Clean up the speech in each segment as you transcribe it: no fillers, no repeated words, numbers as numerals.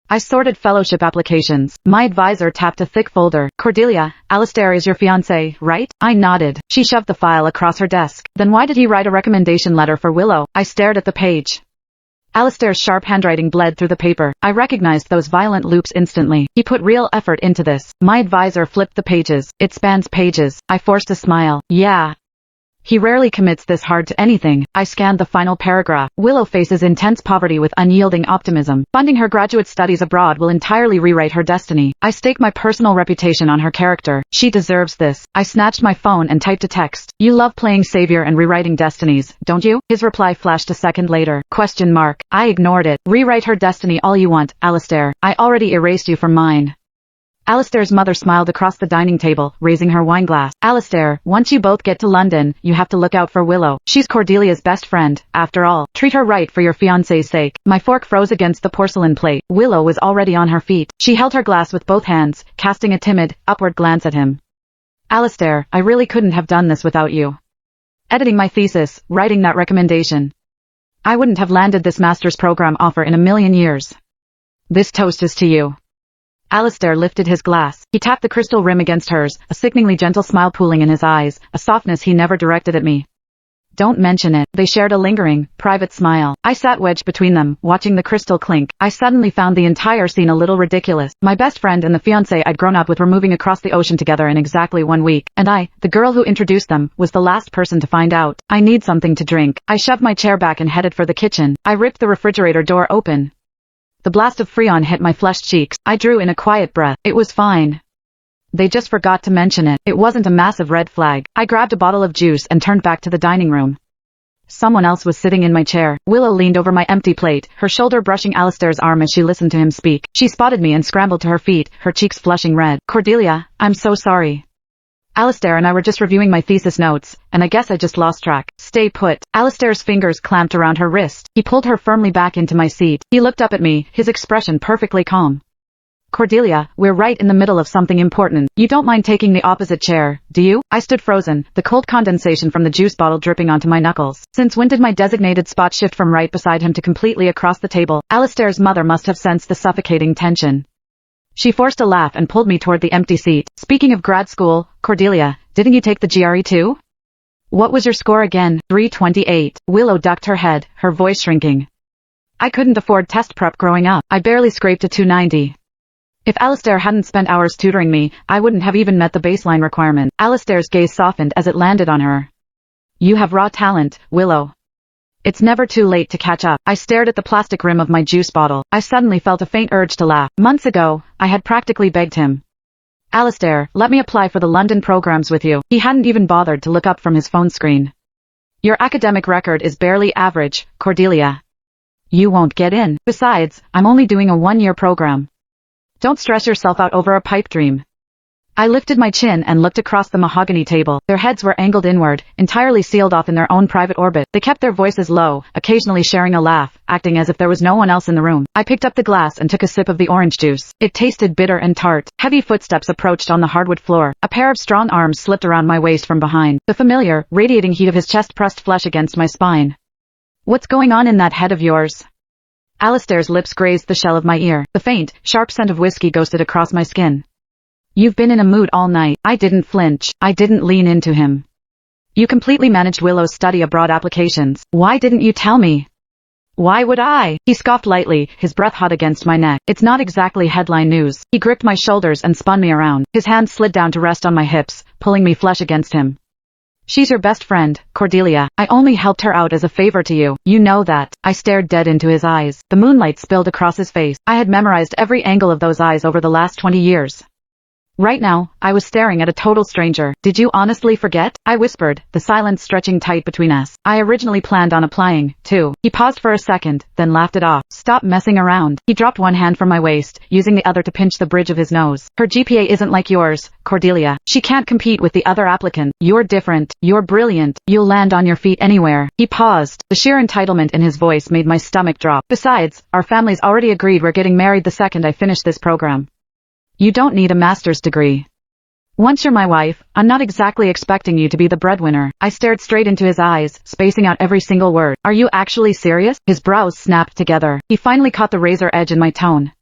I sorted fellowship applications. My advisor tapped a thick folder. Cordelia, Alistair is your fiancé, right? I nodded. She shoved the file across her desk. Then why did he write a recommendation letter for Willow? I stared at the page. Alistair's sharp handwriting bled through the paper. I recognized those violent loops instantly. He put real effort into this. My advisor flipped the pages. It spans pages. I forced a smile. Yeah. He rarely commits this hard to anything. I scanned the final paragraph. Willow faces intense poverty with unyielding optimism. Funding her graduate studies abroad will entirely rewrite her destiny. I stake my personal reputation on her character. She deserves this. I snatched my phone and typed a text. You love playing savior and rewriting destinies, don't you? His reply flashed a second later. ? I ignored it. Rewrite her destiny all you want, Alistair. I already erased you from mine. Alistair's mother smiled across the dining table, raising her wineglass. Alistair, once you both get to London, you have to look out for Willow. She's Cordelia's best friend, after all. Treat her right for your fiancé's sake. My fork froze against the porcelain plate. Willow was already on her feet. She held her glass with both hands, casting a timid, upward glance at him. Alistair, I really couldn't have done this without you. Editing my thesis, writing that recommendation. I wouldn't have landed this master's program offer in a million years. This toast is to you. Alistair lifted his glass. He tapped the crystal rim against hers, a sickeningly gentle smile pooling in his eyes, a softness he never directed at me. Don't mention it. They shared a lingering, private smile. I sat wedged between them, watching the crystal clink. I suddenly found the entire scene a little ridiculous. My best friend and the fiancé I'd grown up with were moving across the ocean together in exactly 1 week, and I, the girl who introduced them, was the last person to find out. I need something to drink. I shoved my chair back and headed for the kitchen. I ripped the refrigerator door open. The blast of Freon hit my flushed cheeks. I drew in a quiet breath. It was fine. They just forgot to mention it. It wasn't a massive red flag. I grabbed a bottle of juice and turned back to the dining room. Someone else was sitting in my chair. Willow leaned over my empty plate, her shoulder brushing Alistair's arm as she listened to him speak. She spotted me and scrambled to her feet, her cheeks flushing red. Cordelia, I'm so sorry. Alistair and I were just reviewing my thesis notes, and I guess I just lost track. Stay put. Alistair's fingers clamped around her wrist. He pulled her firmly back into my seat. He looked up at me, his expression perfectly calm. Cordelia, we're right in the middle of something important. You don't mind taking the opposite chair, do you? I stood frozen, the cold condensation from the juice bottle dripping onto my knuckles. Since when did my designated spot shift from right beside him to completely across the table? Alistair's mother must have sensed the suffocating tension. She forced a laugh and pulled me toward the empty seat. Speaking of grad school, Cordelia, didn't you take the GRE too? What was your score again? 328. Willow ducked her head, her voice shrinking. I couldn't afford test prep growing up. I barely scraped a 290. If Alistair hadn't spent hours tutoring me, I wouldn't have even met the baseline requirement. Alistair's gaze softened as it landed on her. You have raw talent, Willow. It's never too late to catch up. I stared at the plastic rim of my juice bottle. I suddenly felt a faint urge to laugh. Months ago, I had practically begged him. Alistair, let me apply for the London programs with you. He hadn't even bothered to look up from his phone screen. Your academic record is barely average, Cordelia. You won't get in. Besides, I'm only doing a 1-year program. Don't stress yourself out over a pipe dream. I lifted my chin and looked across the mahogany table. Their heads were angled inward, entirely sealed off in their own private orbit. They kept their voices low, occasionally sharing a laugh, acting as if there was no one else in the room. I picked up the glass and took a sip of the orange juice. It tasted bitter and tart. Heavy footsteps approached on the hardwood floor. A pair of strong arms slipped around my waist from behind. The familiar, radiating heat of his chest pressed flesh against my spine. What's going on in that head of yours? Alistair's lips grazed the shell of my ear. The faint, sharp scent of whiskey ghosted across my skin. You've been in a mood all night. I didn't flinch. I didn't lean into him. You completely managed Willow's study abroad applications. Why didn't you tell me? Why would I? He scoffed lightly, his breath hot against my neck. It's not exactly headline news. He gripped my shoulders and spun me around. His hand slid down to rest on my hips, pulling me flush against him. She's your best friend, Cordelia. I only helped her out as a favor to you. You know that. I stared dead into his eyes. The moonlight spilled across his face. I had memorized every angle of those eyes over the last 20 years. Right now, I was staring at a total stranger. Did you honestly forget? I whispered, the silence stretching tight between us. I originally planned on applying, too. He paused for a second, then laughed it off. Stop messing around. He dropped one hand from my waist, using the other to pinch the bridge of his nose. Her GPA isn't like yours, Cordelia. She can't compete with the other applicant. You're different. You're brilliant. You'll land on your feet anywhere. He paused. The sheer entitlement in his voice made my stomach drop. Besides, our families already agreed we're getting married the second I finish this program. You don't need a master's degree. Once you're my wife, I'm not exactly expecting you to be the breadwinner. I stared straight into his eyes, spacing out every single word. Are you actually serious? His brows snapped together. He finally caught the razor edge in my tone.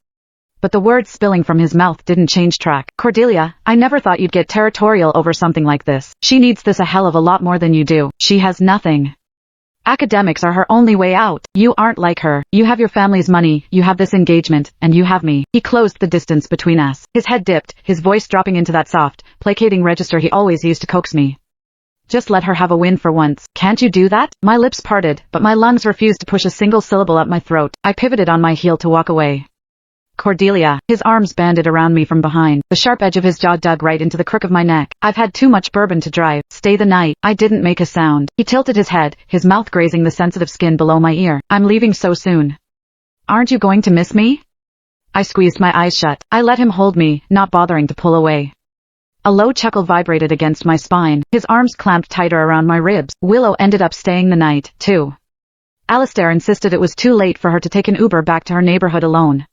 but the words spilling from his mouth didn't change track. Cordelia, I never thought you'd get territorial over something like this. She needs this a hell of a lot more than you do. She has nothing. Academics are her only way out. You aren't like her. You have your family's money, you have this engagement, and you have me. He closed the distance between us. His head dipped, his voice dropping into that soft, placating register he always used to coax me. Just let her have a win for once. Can't you do that? My lips parted, but my lungs refused to push a single syllable up my throat. I pivoted on my heel to walk away. Cordelia. His arms banded around me from behind. The sharp edge of his jaw dug right into the crook of my neck. I've had too much bourbon to drive. Stay the night. I didn't make a sound. He tilted his head, his mouth grazing the sensitive skin below my ear. I'm leaving so soon. Aren't you going to miss me? I squeezed my eyes shut. I let him hold me, not bothering to pull away. A low chuckle vibrated against my spine. His arms clamped tighter around my ribs. Willow ended up staying the night, too. Alistair insisted it was too late for her to take an Uber back to her neighborhood alone.